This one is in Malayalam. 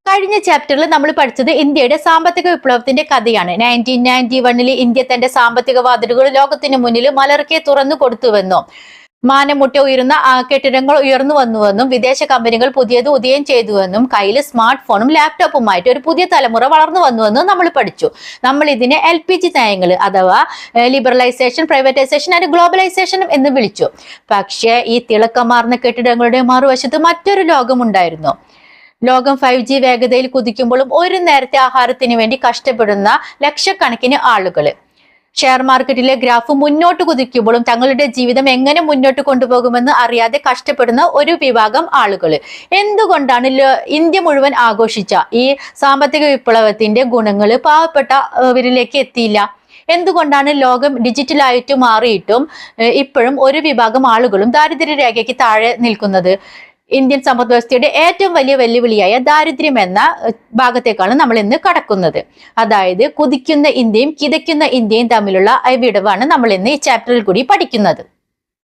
കഴിഞ്ഞ ചാപ്റ്ററിൽ നമ്മൾ പഠിച്ചത് ഇന്ത്യയുടെ സാമ്പത്തിക വിപ്ലവത്തിന്റെ കഥയാണ്. 1991 ഇന്ത്യ തന്റെ സാമ്പത്തിക വാതിലുകൾ ലോകത്തിന് മുന്നിൽ മലർക്കെ തുറന്നു കൊടുത്തുവെന്നും മാനമുട്ട ഉയരുന്ന കെട്ടിടങ്ങൾ ഉയർന്നു വന്നുവെന്നും വിദേശ കമ്പനികൾ പുതിയത് ഉദയം ചെയ്തുവെന്നും കയ്യിൽ സ്മാർട്ട് ഫോണും ലാപ്ടോപ്പുമായിട്ട് ഒരു പുതിയ തലമുറ വളർന്നു വന്നുവെന്നും നമ്മൾ പഠിച്ചു. നമ്മൾ ഇതിനെ LPG നയങ്ങൾ അഥവാ ലിബറലൈസേഷൻ, പ്രൈവറ്റൈസേഷൻ ആൻഡ് ഗ്ലോബലൈസേഷൻ എന്ന് വിളിച്ചു. പക്ഷേ ഈ തിളക്കമാർന്ന കെട്ടിടങ്ങളുടെ മറുവശത്ത് മറ്റൊരു ലോകമുണ്ടായിരുന്നു. ലോകം 5G വേഗതയിൽ കുതിക്കുമ്പോഴും ഒരു നേരത്തെ ആഹാരത്തിന് വേണ്ടി കഷ്ടപ്പെടുന്ന ലക്ഷക്കണക്കിന് ആളുകൾ, ഷെയർ മാർക്കറ്റിലെ ഗ്രാഫ് മുന്നോട്ട് കുതിക്കുമ്പോഴും തങ്ങളുടെ ജീവിതം എങ്ങനെ മുന്നോട്ട് കൊണ്ടുപോകുമെന്ന് അറിയാതെ കഷ്ടപ്പെടുന്ന ഒരു വിഭാഗം ആളുകൾ. എന്തുകൊണ്ടാണ് ഇന്ത്യ മുഴുവൻ ആഘോഷിച്ച ഈ സാമ്പത്തിക വിപ്ലവത്തിന്റെ ഗുണങ്ങൾ പാവപ്പെട്ടവരിലേക്ക് എത്തിയില്ല? എന്തുകൊണ്ടാണ് ലോകം ഡിജിറ്റലായിട്ട് മാറിയിട്ടും ഇപ്പോഴും ഒരു വിഭാഗം ആളുകളും ദാരിദ്ര്യരേഖയ്ക്ക് താഴെ നിൽക്കുന്നത്? ഇന്ത്യൻ സമ്പദ് വ്യവസ്ഥയുടെ ഏറ്റവും വലിയ വെല്ലുവിളിയായ ദാരിദ്ര്യം എന്ന ഭാഗത്തേക്കാണ് നമ്മൾ ഇന്ന് കടക്കുന്നത്. അതായത് കുതിക്കുന്ന ഇന്ത്യയും കിതയ്ക്കുന്ന ഇന്ത്യയും തമ്മിലുള്ള വിടവാണ് നമ്മൾ ഇന്ന് ഈ ചാപ്റ്ററിൽ കൂടി പഠിക്കുന്നത്.